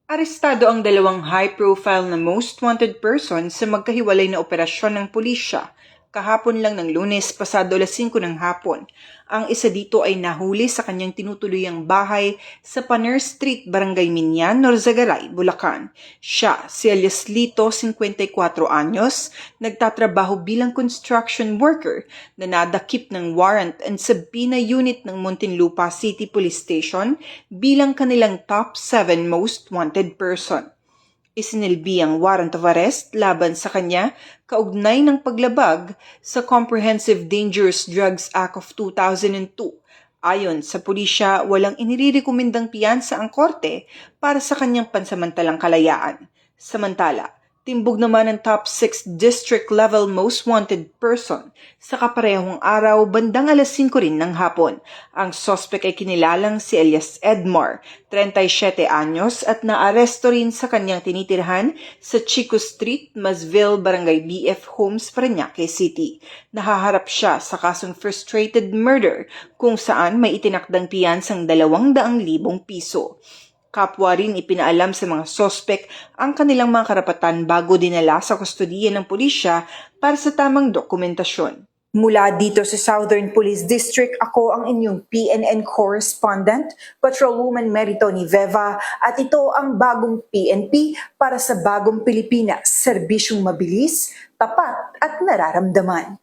Arestado ang dalawang high-profile na most wanted person sa magkahiwalay na operasyon ng pulisya kahapon lang ng Lunes pasado 5:00 ng hapon. Ang isa dito ay nahuli sa kanyang tinutuluyang bahay sa Paner Street, Barangay Minyan, Norzagaray, Bulacan. Siya, si alias Lito, 54 anyos, nagtatrabaho bilang construction worker na nadakip ng warrant and subpoena unit ng Muntinlupa City Police Station bilang kanilang top 7 most wanted person. Isinilbi ang warrant of arrest laban sa kanya kaugnay ng paglabag sa Comprehensive Dangerous Drugs Act of 2002. Ayon sa pulisya, walang inirekomendang piyansa ang korte para sa kanyang pansamantalang kalayaan. Samantala, timbog naman ang top 6 district level most wanted person sa kaparehong araw bandang 5:00 rin ng hapon. Ang suspect ay kinilalang si alias Edmar, 37 anyos at naaresto rin sa kanyang tinitirhan sa Chico Street, Masville, Barangay BF Homes, Parañaque City. Nahaharap siya sa kasong frustrated murder kung saan may itinakdang piyansang 200,000 piso. Kapwa rin ipinaalam sa mga sospek ang kanilang mga karapatan bago dinala sa kustodiya ng pulisya para sa tamang dokumentasyon. Mula dito sa Southern Police District, ako ang inyong PNN correspondent, Patrolwoman Meritoni Veva, at ito ang bagong PNP para sa bagong Pilipinas, serbisyong mabilis, tapat at nararamdaman.